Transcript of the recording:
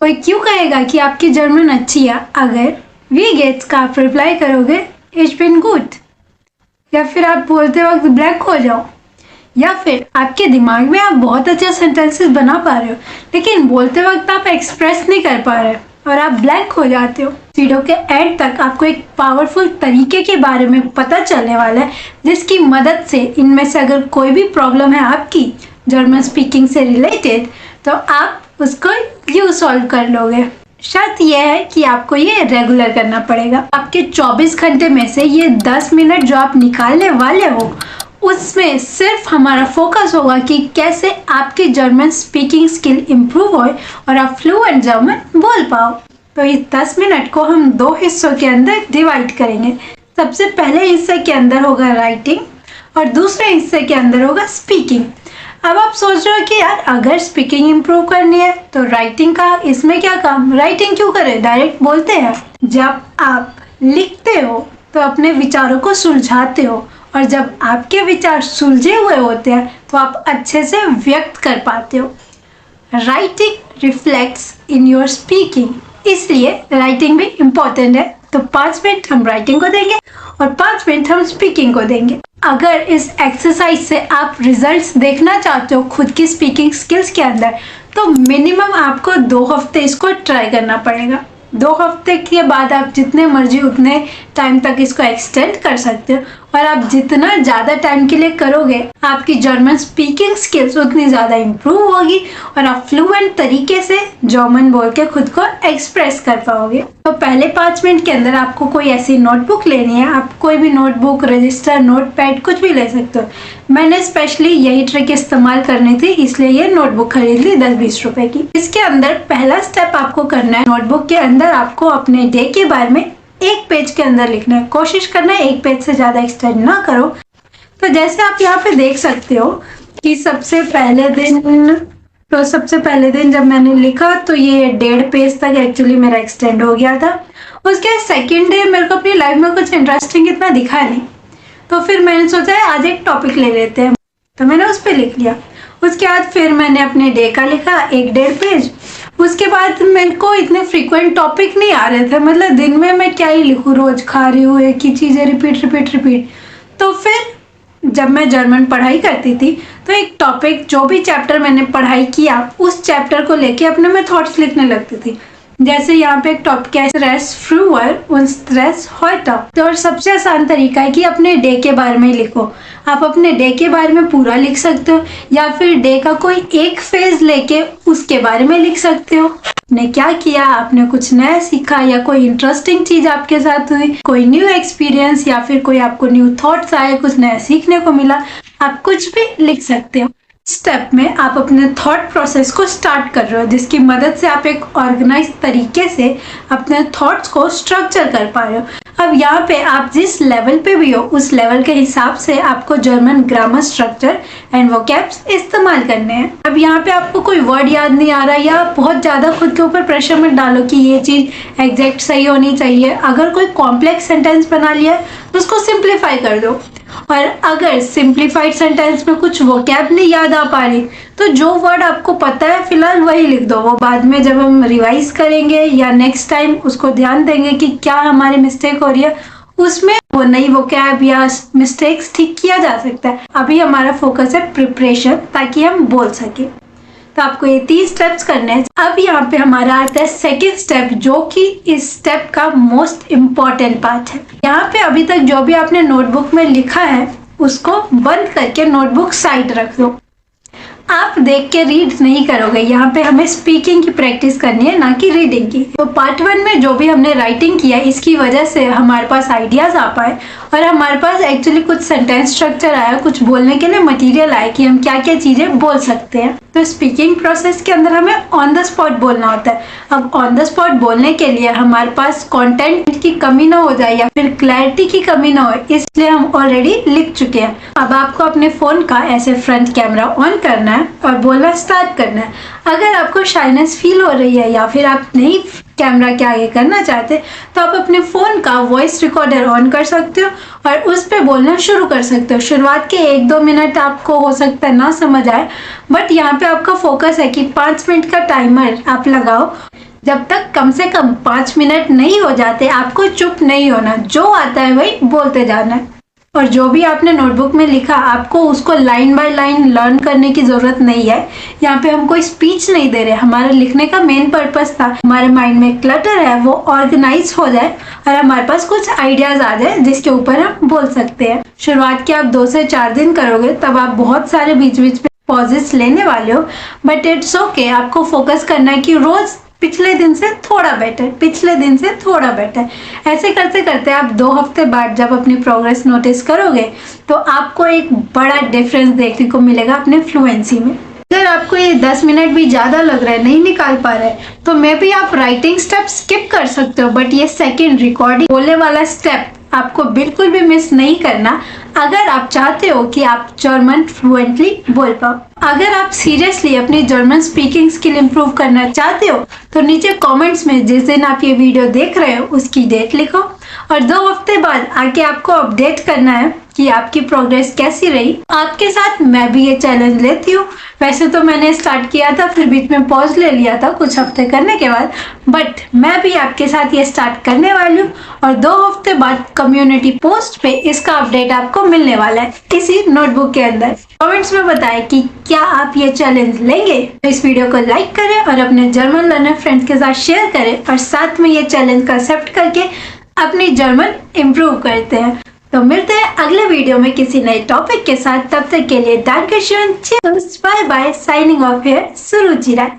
कोई क्यों कहेगा कि आपकी जर्मन अच्छी है अगर वी गेट्स का आप रिप्लाई करोगे इच बिन गुड, या फिर आप बोलते वक्त ब्लैंक हो जाओ, या फिर आपके दिमाग में आप बहुत अच्छे सेंटेंसेस बना पा रहे हो लेकिन बोलते वक्त आप एक्सप्रेस नहीं कर पा रहे और आप ब्लैंक हो जाते हो। वीडियो के एंड तक आपको एक पावरफुल तरीके के बारे में पता चलने वाला है जिसकी मदद से इनमें से अगर कोई भी प्रॉब्लम है आपकी जर्मन स्पीकिंग से रिलेटेड तो आप उसको यूँ सॉल्व कर लोगे। शर्त यह है कि आपको ये रेगुलर करना पड़ेगा। आपके 24 घंटे में से ये 10 मिनट जो आप निकालने वाले हो उसमें सिर्फ हमारा फोकस होगा कि कैसे आपकी जर्मन स्पीकिंग स्किल इम्प्रूव हो और आप फ्लुएंट जर्मन बोल पाओ। तो इस 10 मिनट को हम 2 हिस्सों के अंदर डिवाइड करेंगे। सबसे पहले हिस्से के अंदर होगा राइटिंग और दूसरे हिस्से के अंदर होगा स्पीकिंग। अब आप सोच रहे हो कि यार अगर स्पीकिंग इम्प्रूव करनी है तो राइटिंग का इसमें क्या काम, राइटिंग क्यों करें, डायरेक्ट बोलते हैं। जब आप लिखते हो तो अपने विचारों को सुलझाते हो और जब आपके विचार सुलझे हुए होते हैं तो आप अच्छे से व्यक्त कर पाते हो। Writing reflects in your speaking, इसलिए राइटिंग भी इम्पोर्टेंट है। तो 5 मिनट हम राइटिंग को देंगे और 5 मिनट हम स्पीकिंग को देंगे। अगर इस एक्सरसाइज से आप रिजल्ट्स देखना चाहते हो खुद की स्पीकिंग स्किल्स के अंदर तो मिनिमम आपको 2 हफ्ते इसको ट्राई करना पड़ेगा। 2 हफ्ते के बाद आप जितने मर्जी उतने टाइम तक इसको एक्सटेंड कर सकते हो और आप जितना ज़्यादा टाइम के लिए करोगे आपकी जर्मन स्पीकिंग स्किल्स उतनी ज़्यादा इम्प्रूव होगी और आप फ्लुएंट तरीके से जर्मन बोल के खुद को एक्सप्रेस कर पाओगे। तो पहले 5 मिनट के अंदर आपको कोई ऐसी नोटबुक लेनी है, आप कोई भी नोटबुक, रजिस्टर, नोटपैड कुछ भी ले सकते हो। मैंने स्पेशली यही ट्रिक इस्तेमाल करनी थी इसलिए ये नोटबुक खरीद ली 10-20 रुपए की। इसके अंदर पहला स्टेप आपको करना है, नोटबुक के अंदर आपको अपने डे के बारे में 1 पेज के अंदर लिखना है। कोशिश करना है 1 पेज से ज़्यादा एक्सटेंड ना करो। तो जैसे आप यहाँ पे देख सकते हो कि सबसे पहले दिन जब मैंने लिखा तो ये 1.5 पेज तक एक्चुअली मेरा एक्सटेंड हो गया था। उसके सेकेंड डे मेरे को अपनी लाइफ में कुछ इंटरेस्टिंग इतना दिखा नहीं तो फिर मैंने सोचा है आज एक टॉपिक ले लेते हैं, तो मैंने उस पर लिख लिया। उसके बाद फिर मैंने अपने डे का लिखा 1.5 पेज। उसके बाद मेरे को इतने फ्रीक्वेंट टॉपिक नहीं आ रहे थे, मतलब दिन में मैं क्या ही लिखूँ, रोज खा रही हूँ एक ही चीज़ें रिपीट। तो फिर जब मैं जर्मन पढ़ाई करती थी तो एक टॉपिक जो भी चैप्टर मैंने पढ़ाई किया उस चैप्टर को लेके अपने मैं थॉट्स लिखने लगती थी। जैसे यहाँ पे एक टॉपिक है स्ट्रेस फ्रूअर und स्ट्रेस heute। तो सबसे आसान तरीका है कि अपने डे के बारे में लिखो। आप अपने डे के बारे में पूरा लिख सकते हो या फिर डे का कोई एक फेज लेके उसके बारे में लिख सकते हो। आपने क्या किया, आपने कुछ नया सीखा या कोई इंटरेस्टिंग चीज आपके साथ हुई, कोई न्यू एक्सपीरियंस या फिर कोई आपको न्यू थॉट्स आए, कुछ नया सीखने को मिला, आप कुछ भी लिख सकते हो। स्टेप में आप अपने थॉट प्रोसेस को स्टार्ट कर रहे हो जिसकी मदद से आप एक ऑर्गेनाइज तरीके से अपने थॉट्स को स्ट्रक्चर कर पा रहे हो। अब यहाँ पे आप जिस लेवल पे भी हो उस लेवल के हिसाब से आपको German grammar structure and vocabs इस्तेमाल करने हैं। अब यहाँ पे आपको कोई वर्ड याद नहीं आ रहा या बहुत ज़्यादा खुद के ऊपर प्रेशर मत डालो कि ये चीज़ एग्जैक्ट सही होनी चाहिए। अगर कोई कॉम्प्लेक्स सेंटेंस बना लिया है तो उसको सिंप्लीफाई कर दो और अगर सिंप्लीफाइड सेंटेंस में कुछ वोकैब नहीं याद आ पा रही तो जो वर्ड आपको पता है फिलहाल वही लिख दो। वो बाद में जब हम रिवाइज करेंगे या नेक्स्ट टाइम उसको ध्यान देंगे कि क्या हमारी मिस्टेक हो रही है उसमें वो नई वोकैब या मिस्टेक्स ठीक किया जा सकता है। अभी हमारा फोकस है प्रिपरेशन ताकि हम बोल सके। तो आपको ये 3 स्टेप्स करने हैं। अब यहाँ पे हमारा आता है सेकेंड स्टेप जो कि इस स्टेप का मोस्ट इम्पॉर्टेंट पार्ट है। यहाँ पे अभी तक जो भी आपने नोटबुक में लिखा है उसको बंद करके नोटबुक साइड रख दो। आप देख के रीड नहीं करोगे, यहाँ पे हमें स्पीकिंग की प्रैक्टिस करनी है ना कि रीडिंग की। तो पार्ट 1 में जो भी हमने राइटिंग किया इसकी वजह से हमारे पास आइडियाज आ पाए और हमारे पास एक्चुअली कुछ सेंटेंस स्ट्रक्चर आया, कुछ बोलने के लिए मटेरियल आया कि हम क्या क्या चीजें बोल सकते हैं। तो स्पीकिंग प्रोसेस के अंदर हमें ऑन द स्पॉट बोलना होता है। अब ऑन द स्पॉट बोलने के लिए हमारे पास कंटेंट की कमी ना हो जाए या फिर क्लैरिटी की कमी ना हो, इसलिए हम ऑलरेडी लिख चुके हैं। अब आपको अपने फोन का ऐसे फ्रंट कैमरा ऑन करना है और बोलना स्टार्ट करना है। अगर आपको शाइनेस फील हो रही है या फिर आप नहीं कैमरा के आगे करना चाहते तो आप अपने फ़ोन का वॉइस रिकॉर्डर ऑन कर सकते हो और उस पर बोलना शुरू कर सकते हो। शुरुआत के 1-2 मिनट आपको हो सकता है ना समझ आए, बट यहाँ पे आपका फोकस है कि 5 मिनट का टाइमर आप लगाओ जब तक कम से कम 5 मिनट नहीं हो जाते आपको चुप नहीं होना, जो आता है वही बोलते जाना है। और जो भी आपने नोटबुक में लिखा आपको उसको लाइन बाय लाइन लर्न करने की जरूरत नहीं है। यहाँ पे हम कोई स्पीच नहीं दे रहे, हमारा लिखने का मेन पर्पस था हमारे माइंड में क्लटर है वो ऑर्गेनाइज हो जाए और हमारे पास कुछ आइडियाज आ जाए जिसके ऊपर हम बोल सकते हैं। शुरुआत के आप 2 से 4 दिन करोगे तब आप बहुत सारे बीच बीच में पॉजेस लेने वाले हो, बट इट्स ओके। आपको फोकस करना है कि रोज पिछले दिन से थोड़ा बेटर, पिछले दिन से थोड़ा बेटर, ऐसे करते करते आप 2 हफ्ते बाद जब अपनी प्रोग्रेस नोटिस करोगे तो आपको एक बड़ा डिफरेंस देखने को मिलेगा अपने फ्लुएंसी में। अगर आपको ये 10 मिनट भी ज्यादा लग रहा है, नहीं निकाल पा रहे तो मे बी आप राइटिंग स्टेप स्किप कर सकते हो, बट ये सेकेंड रिकॉर्डिंग बोलने वाला स्टेप आपको बिल्कुल भी मिस नहीं करना अगर आप चाहते हो कि आप जर्मन फ्लुएंटली बोल पाओ। अगर आप सीरियसली अपनी जर्मन स्पीकिंग स्किल इंप्रूव करना चाहते हो तो नीचे कमेंट्स में जिस दिन आप ये वीडियो देख रहे हो उसकी डेट लिखो और 2 हफ्ते बाद आके आपको अपडेट करना है कि आपकी प्रोग्रेस कैसी रही। आपके साथ मैं भी ये चैलेंज लेती हूँ। वैसे तो मैंने स्टार्ट किया था फिर बीच में पॉज ले लिया था कुछ हफ्ते करने के बाद, बट मैं भी आपके साथ ये स्टार्ट करने वाली हूँ और 2 हफ्ते बाद कम्युनिटी पोस्ट पे इसका अपडेट आपको मिलने वाला है इसी नोटबुक के अंदर। कमेंट्स में बताएं कि क्या आप ये चैलेंज लेंगे। तो इस वीडियो को लाइक करें और अपने जर्मन लर्नर फ्रेंड्स के साथ शेयर करें और साथ में ये चैलेंज का एक्सेप्ट करके अपनी जर्मन इम्प्रूव करते हैं। तो मिलते हैं अगले वीडियो में किसी नए टॉपिक के साथ। तब तक के लिए danke schön, cheers, bye bye, signing off here, सुरुचिरा।